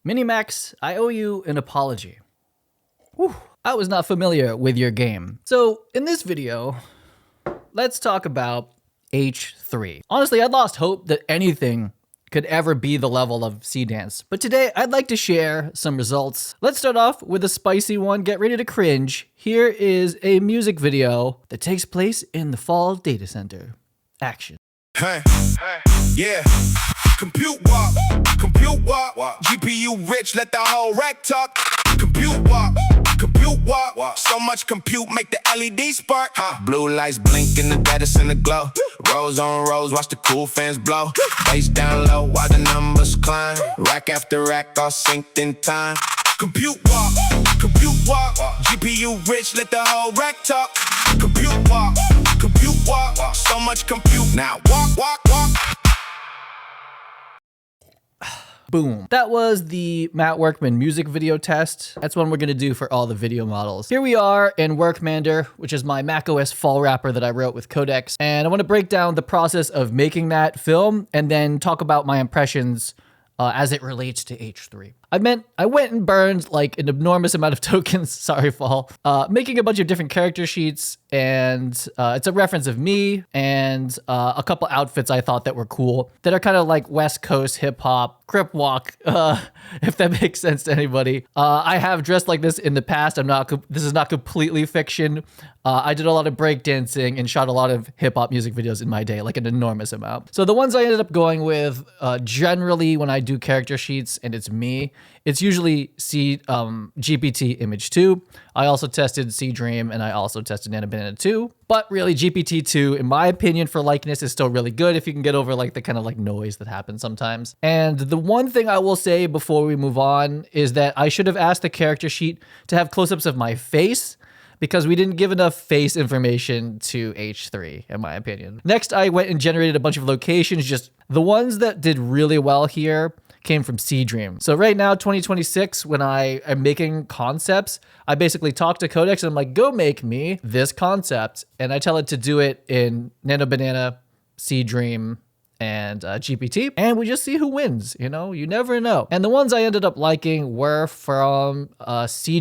MiniMax, I owe you an apology. Whew, I was not familiar with your game. So in this video, let's talk about H3. Honestly, I'd lost hope that anything could ever be the level of Seedance, but today I'd like to share some results. Let's start off with a spicy one. Get ready to cringe. Here is a music video that takes place in the fall data center. Action. Hey, yeah. Compute walk, GPU rich, let the whole rack talk. Compute walk, so much compute, make the LED spark. Blue lights blink in the data center glow. Rows on rows, watch the cool fans blow. Bass down low, while the numbers climb. Rack after rack, all synced in time. Compute walk, GPU rich, let the whole rack talk. Compute walk, so much compute. Now walk. Boom. That was the Matt Workman music video test. That's one we're going to do for all the video models. Here we are in Workmander, which is my macOS fall wrapper that I wrote with Codex. And I want to break down the process of making that film and then talk about my impressions as it relates to H3. I went and burned like an enormous amount of tokens, sorry fall, making a bunch of different character sheets, and it's a reference of me and a couple outfits I thought that were cool that are kind of like West Coast hip hop, crip walk, if that makes sense to anybody. I have dressed like this in the past. This is not completely fiction. I did a lot of breakdancing and shot a lot of hip hop music videos in my day, like an enormous amount. So the ones I ended up going with, generally when I do character sheets and it's me, it's usually GPT Image 2. I also tested Dream and I also tested Nanobanana 2. But really GPT-2, in my opinion, for likeness is still really good if you can get over like the kind of like noise that happens sometimes. And the one thing I will say before we move on is that I should have asked the character sheet to have close-ups of my face, because we didn't give enough face information to H3, in my opinion. Next, I went and generated a bunch of locations. Just the ones that did really well here came from Dream. So right now, 2026, when I am making concepts, I basically talk to Codex and I'm like, go make me this concept. And I tell it to do it in Nanobanana, Dream, and GPT, and we just see who wins. You know, you never know. And the ones I ended up liking were from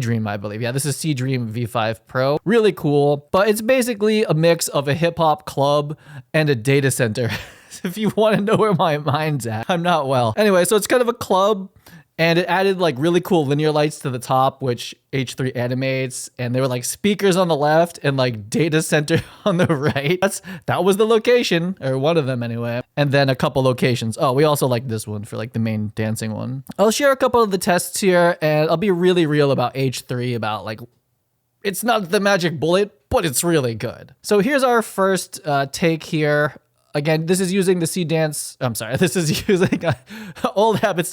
Dream, I believe. Yeah, this is Dream V5 Pro. Really cool, but it's basically a mix of a hip hop club and a data center. If you want to know where my mind's at, I'm not well. Anyway, so it's kind of a club, and it added like really cool linear lights to the top, which H3 animates, and there were like speakers on the left and like data center on the right. That was the location, or one of them anyway. And then a couple locations. Oh, we also like this one for like the main dancing one. I'll share a couple of the tests here, and I'll be really real about H3, about like, it's not the magic bullet, but it's really good. So here's our first take here. Again, this is using the Seedance. I'm sorry, this is using old habits.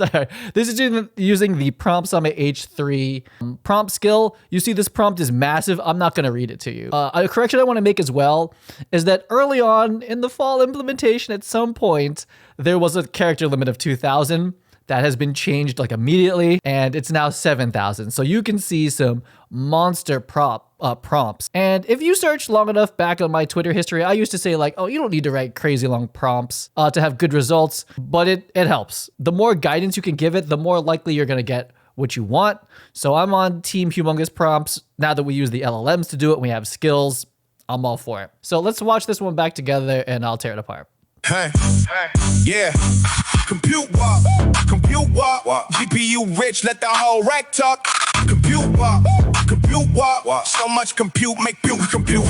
This is using the Prompt Summit H3 prompt skill. You see this prompt is massive. I'm not going to read it to you. A correction I want to make as well is that early on in the fall implementation, at some point, there was a character limit of 2,000. That has been changed like immediately, and it's now 7,000. So you can see some monster prompts. And if you search long enough back on my Twitter history, I used to say like, oh, you don't need to write crazy long prompts to have good results, but it helps. The more guidance you can give it, the more likely you're gonna get what you want. So I'm on team humongous prompts. Now that we use the LLMs to do it, we have skills, I'm all for it. So let's watch this one back together and I'll tear it apart. Hey, yeah. Compute walk, GPU rich, let the whole rack talk. Compute walk, so much compute, make compute,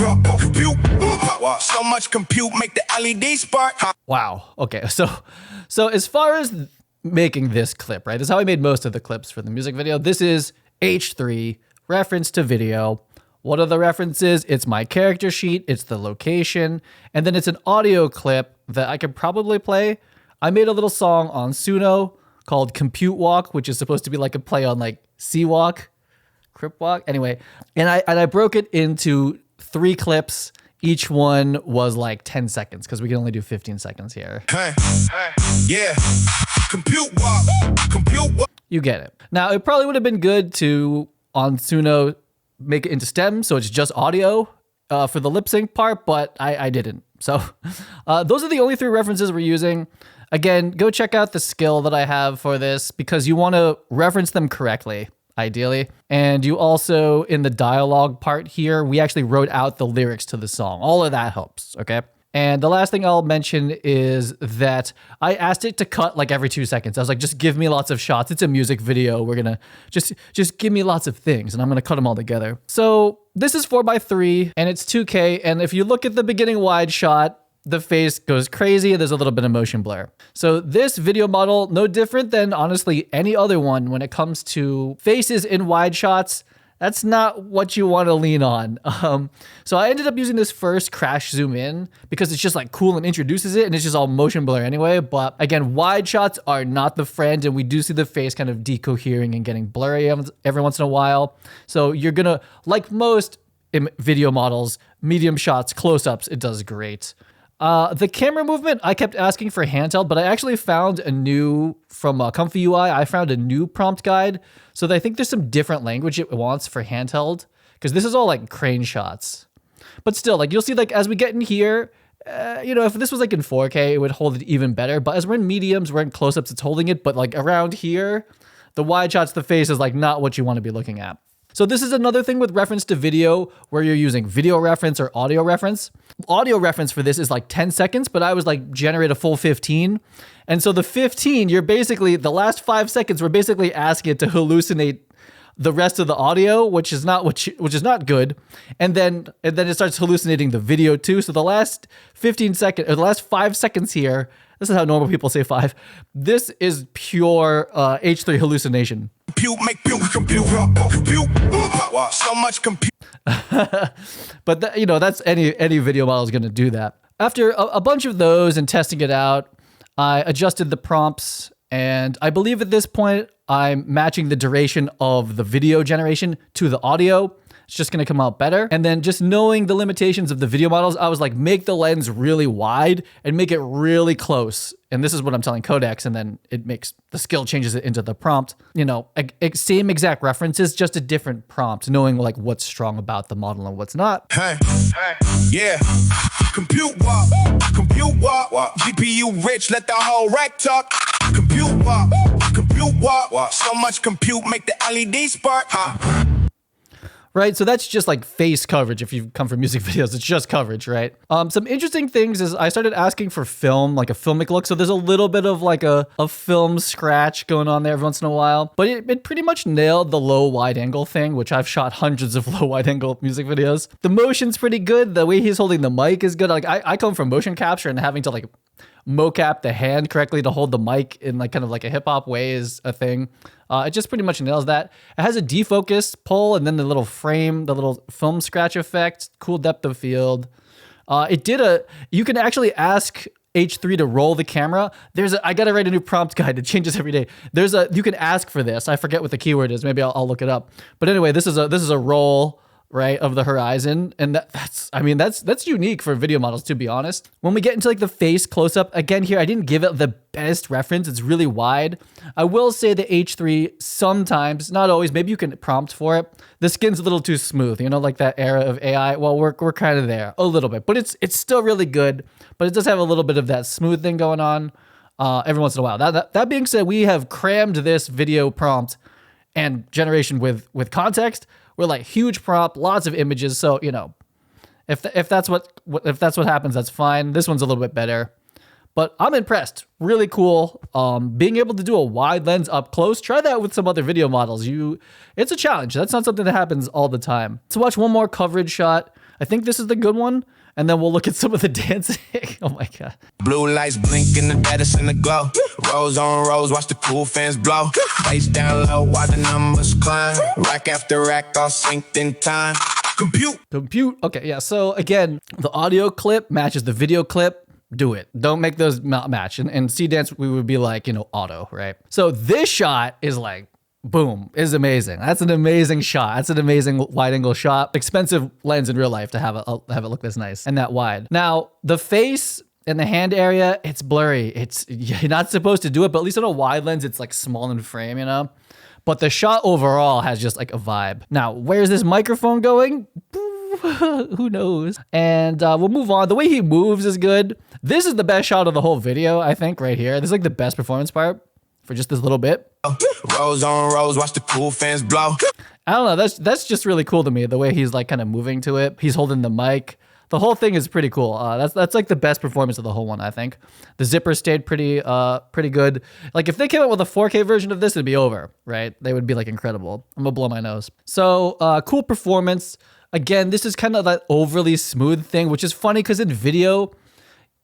so much compute, make the LED spark. Wow. Okay. So as far as making this clip, right? This is how I made most of the clips for the music video. This is H3 reference to video. What are the references? It's my character sheet, it's the location, and then it's an audio clip that I could probably play. I made a little song on Suno called Compute Walk, which is supposed to be like a play on like Sea Walk, Crip Walk. Anyway, and I broke it into 3 clips. Each one was like 10 seconds because we can only do 15 seconds here. Hey, yeah. Compute walk. You get it. Now, it probably would have been good to, on Suno, make it into stem, so it's just audio for the lip sync part, but I didn't. So those are the only 3 references we're using. Again, go check out the skill that I have for this because you want to reference them correctly, ideally. And you also, in the dialogue part here, we actually wrote out the lyrics to the song. All of that helps, okay? And the last thing I'll mention is that I asked it to cut like every 2 seconds. I was like, just give me lots of shots. It's a music video. We're gonna just give me lots of things and I'm gonna cut them all together. So this is 4:3 and it's 2K. And if you look at the beginning wide shot, the face goes crazy and there's a little bit of motion blur. So this video model, no different than honestly any other one when it comes to faces in wide shots. That's not what you want to lean on. So I ended up using this first crash zoom in because it's just like cool and introduces it and it's just all motion blur anyway. But again, wide shots are not the friend and we do see the face kind of decohering and getting blurry every once in a while. So you're gonna, like most video models, medium shots, close-ups, it does great. The camera movement, I kept asking for handheld, but I actually found a new, from Comfy UI, I found a new prompt guide. So I think there's some different language it wants for handheld, because this is all like crane shots. But still, like you'll see like as we get in here, if this was like in 4K, it would hold it even better. But as we're in mediums, we're in close-ups, it's holding it. But like around here, the wide shots, the face is like not what you want to be looking at. So this is another thing with reference to video where you're using video reference or audio reference. Audio reference for this is like 10 seconds, but I was like generate a full 15. And so the 15, you're basically, the last 5 seconds, we're basically asking it to hallucinate the rest of the audio, which is not not good. And then it starts hallucinating the video too. So the last 15 seconds, or the last 5 seconds here, this is how normal people say 5. This is pure H3 hallucination. Compute, so much compute. But that's any video model is going to do that. After a bunch of those and testing it out, I adjusted the prompts, and I believe at this point I'm matching the duration of the video generation to the audio. It's just going to come out better. And then just knowing the limitations of the video models, I was like, make the lens really wide and make it really close. And this is what I'm telling Codex. And then it makes the skill changes it into the prompt, same exact references, just a different prompt, knowing like what's strong about the model and what's not. Hey, yeah. Compute walk, GPU rich, let the whole rack talk. Compute walk, so much compute, make the LED spark. Right, so that's just like face coverage. If you come from music videos, it's just coverage, right? Some interesting things is I started asking for film, like a filmic look. So there's a little bit of like a film scratch going on there every once in a while. But it pretty much nailed the low wide angle thing, which I've shot hundreds of low wide angle music videos. The motion's pretty good. The way he's holding the mic is good. Like I come from motion capture and having to like mocap the hand correctly to hold the mic in like kind of like a hip hop way is a thing. It just pretty much nails that. It has a defocus pull and then the little frame, the little film scratch effect, cool depth of field. You can actually ask H3 to roll the camera. I gotta write a new prompt guide. It changes every day. You can ask for this. I forget what the keyword is. Maybe I'll look it up. But anyway, this is a roll, right, of the horizon, and that's unique for video models, to be honest. When we get into like the face close-up, again here, I didn't give it the best reference. It's really wide. I will say the H3 sometimes, not always, maybe you can prompt for it. The skin's a little too smooth, like that era of AI. Well, we're kind of there a little bit, but it's still really good, but it does have a little bit of that smooth thing going on every once in a while. That being said, we have crammed this video prompt and generation with context. We're like huge prompt, lots of images. So, if that's what happens, that's fine. This one's a little bit better, but I'm impressed. Really cool. Being able to do a wide lens up close, try that with some other video models. It's a challenge. That's not something that happens all the time. Let's watch one more coverage shot. I think this is the good one. And then we'll look at some of the dancing. Oh my God. Blue lights blink in the deadest in the glow. Rows on rows, watch the cool fans blow. Face down low, while the numbers climb. Rack after rack, all synced in time. Compute. Okay, yeah. So again, the audio clip matches the video clip. Do it. Don't make those not match. And Seedance, we would be like, auto, right? So this shot is like, boom, is amazing. That's an amazing shot. That's an amazing wide angle shot. Expensive lens in real life to have it look this nice and that wide. Now, the face and the hand area, it's blurry. You're not supposed to do it, but at least on a wide lens, it's like small in frame, But the shot overall has just like a vibe. Now, where's this microphone going? Who knows? And we'll move on. The way he moves is good. This is the best shot of the whole video, I think, right here. This is like the best performance part for just this little bit. Rows on rows, watch the cool fans blow. I don't know. That's just really cool to me. The way he's like kind of moving to it. He's holding the mic. The whole thing is pretty cool. That's like the best performance of the whole one, I think. The zipper stayed pretty good. Like if they came out with a 4K version of this, it'd be over, right? They would be like incredible. I'm gonna blow my nose. So cool performance. Again, this is kind of that overly smooth thing, which is funny because in video,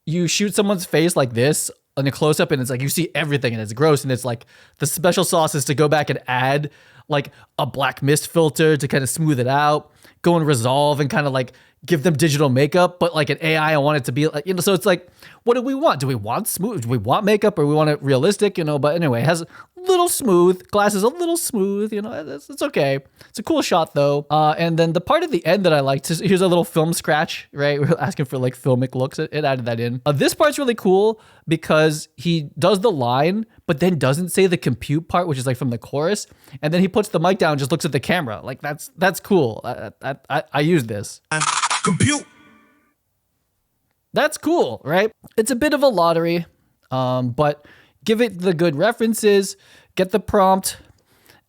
you shoot someone's face like this on a close up and it's like you see everything and it's gross, and it's like the special sauce is to go back and add like a black mist filter to kind of smooth it out, go and resolve and kind of like give them digital makeup, but like an AI, I want it to be like, you know, so it's like, what do we want? Do we want smooth? Do we want makeup or we want it realistic, you know? But anyway, it has a little smooth, glass is a little smooth, you know, it's okay. It's a cool shot though. And then the part at the end that I liked, here's a little film scratch, right? We're asking for like filmic looks. It added that in. This part's really cool because he does the line, but then doesn't say the compute part, which is like from the chorus. And then he puts the mic down and just looks at the camera. Like that's cool. I use this. Compute. That's cool, right? It's a bit of a lottery, but give it the good references, get the prompt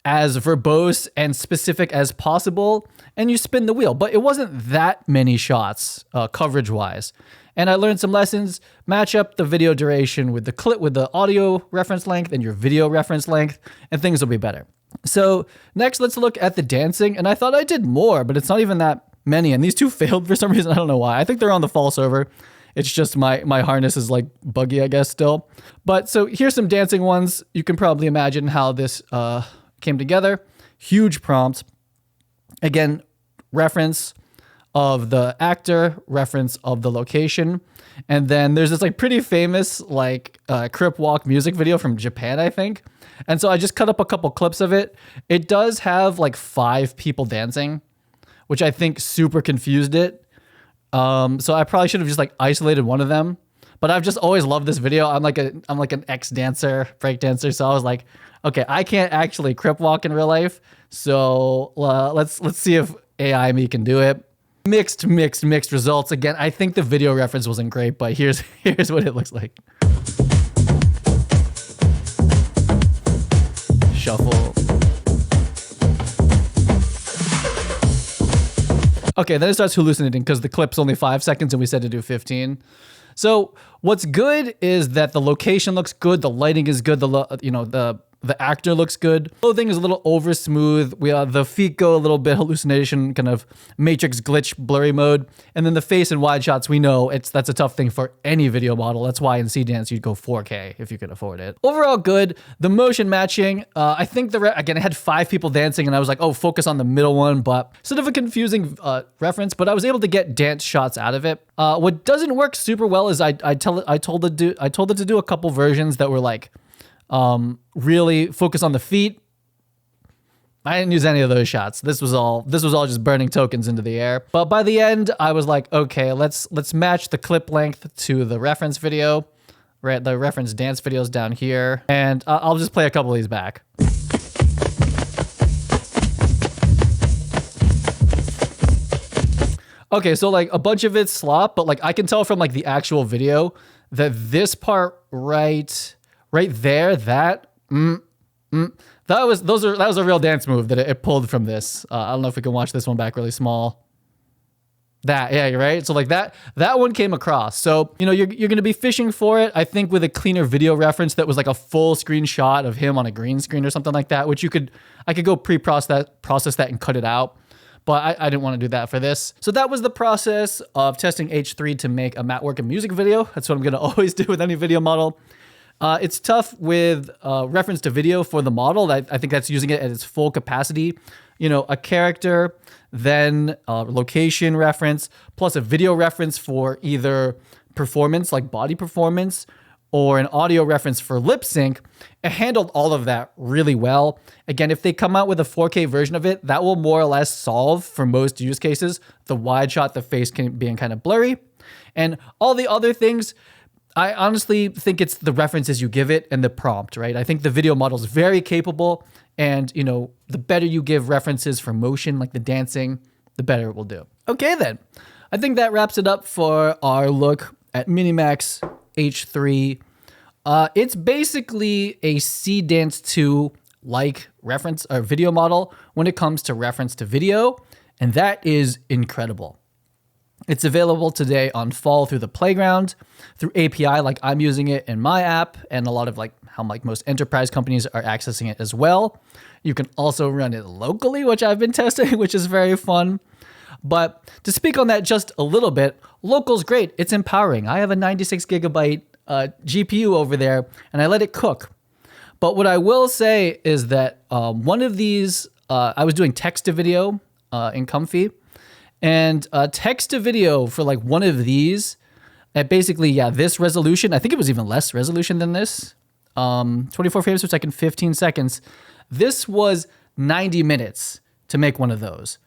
as verbose and specific as possible, and you spin the wheel. But it wasn't that many shots coverage-wise. And I learned some lessons. Match up the video duration with the clip, with the audio reference length and your video reference length, and things will be better. So next, let's look at the dancing. And I thought I did more, but it's not even that many, and these two failed for some reason. I don't know why. I think they're on the fall server. It's just my harness is like buggy, I guess, still. But so here's some dancing ones. You can probably imagine how this came together. Huge prompt. Again, reference of the actor, reference of the location. And then there's this like pretty famous like crip walk music video from Japan, I think. And so I just cut up a couple clips of it. It does have like 5 people dancing, which I think super confused it. So I probably should have just like isolated one of them, but I've just always loved this video. I'm like an ex-dancer, break dancer. So I was like, okay, I can't actually crip walk in real life. So let's see if AI me can do it. Mixed results. Again, I think the video reference wasn't great, but here's what it looks like. Shuffle. Okay, then it starts hallucinating because the clip's only 5 seconds and we said to do 15. So what's good is that the location looks good, the lighting is good, the actor looks good. Clothing is a little over smooth. The feet go a little bit hallucination, kind of matrix glitch, blurry mode. And then the face and wide shots, we know that's a tough thing for any video model. That's why in Seedance you'd go 4K if you could afford it. Overall good. The motion matching, I think again, it had 5 people dancing and I was like, oh, focus on the middle one, but sort of a confusing reference, but I was able to get dance shots out of it. What doesn't work super well is I told it to do a couple versions that were like, really focus on the feet. I didn't use any of those shots. This was all just burning tokens into the air. But by the end, I was like, okay, let's match the clip length to the reference video, right? The reference dance videos down here. And I'll just play a couple of these back. Okay, so like a bunch of it's slop, but like I can tell from like the actual video that this part right there, that was a real dance move that it pulled from this. I don't know if we can watch this one back really small. Yeah, right. So like that one came across. So you're gonna be fishing for it. I think with a cleaner video reference that was like a full screenshot of him on a green screen or something like that, which I could go process that and cut it out. But I didn't want to do that for this. So that was the process of testing H3 to make a matte work and music video. That's what I'm gonna always do with any video model. It's tough with reference to video for the model. I think that's using it at its full capacity. A character, then a location reference, plus a video reference for either performance, like body performance, or an audio reference for lip sync. It handled all of that really well. Again, if they come out with a 4K version of it, that will more or less solve for most use cases the wide shot, the face being kind of blurry, and all the other things. I honestly think it's the references you give it and the prompt, right? I think the video model is very capable, and the better you give references for motion, like the dancing, the better it will do. Okay then, I think that wraps it up for our look at MiniMax H3. It's basically a Seedance 2 like reference or video model when it comes to reference to video, and that is incredible. It's available today on Fall through the Playground, through API like I'm using it in my app, and a lot of like how like most enterprise companies are accessing it as well. You can also run it locally, which I've been testing, which is very fun. But to speak on that just a little bit, local's great. It's empowering. I have a 96 gigabyte GPU over there, and I let it cook. But what I will say is that one of these, I was doing text to video in Comfy, and text to video for like one of these at basically, this resolution, I think it was even less resolution than this, 24 frames per second, 15 seconds. This was 90 minutes to make one of those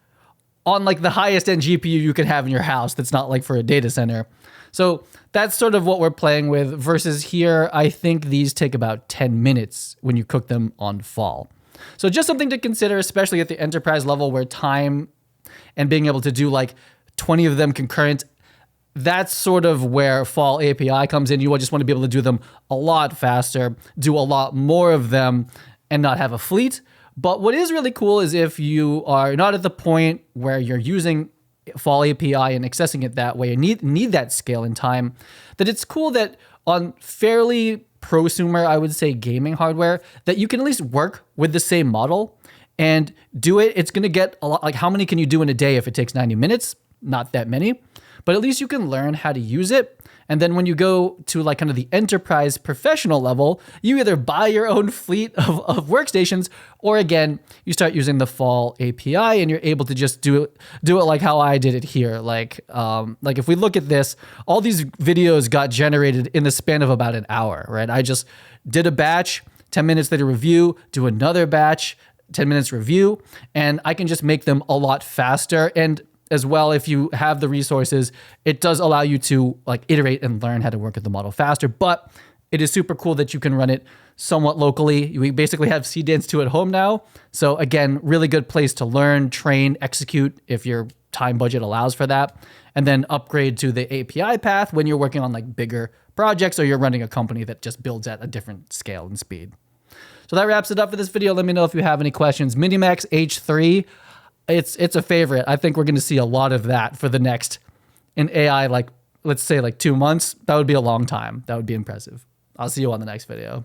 on like the highest end GPU you could have in your house. That's not like for a data center. So that's sort of what we're playing with versus here. I think these take about 10 minutes when you cook them on Fall. So just something to consider, especially at the enterprise level where time and being able to do like 20 of them concurrent, that's sort of where Fall API comes in. You just want to be able to do them a lot faster, do a lot more of them, and not have a fleet. But what is really cool is if you are not at the point where you're using Fall API and accessing it that way and need that scale in time, that it's cool that on fairly prosumer, I would say gaming hardware, that you can at least work with the same model and do it. It's going to get a lot, like how many can you do in a day if it takes 90 minutes? Not that many, but at least you can learn how to use it. And then when you go to like kind of the enterprise professional level, you either buy your own fleet of workstations, or again, you start using the Fall API and you're able to just do it like how I did it here. Like if we look at this, all these videos got generated in the span of about an hour, right? I just did a batch, 10 minutes later review, do another batch, 10 minutes review, and I can just make them a lot faster. And as well, if you have the resources, it does allow you to like iterate and learn how to work with the model faster. But it is super cool that you can run it somewhat locally. We basically have Seedance 2 at home now. So again, really good place to learn, train, execute if your time budget allows for that. And then upgrade to the API path when you're working on like bigger projects or you're running a company that just builds at a different scale and speed. So that wraps it up for this video. Let me know if you have any questions. MiniMax H3. It's a favorite. I think we're going to see a lot of that for the next, in AI, like let's say like 2 months. That would be a long time. That would be impressive. I'll see you on the next video.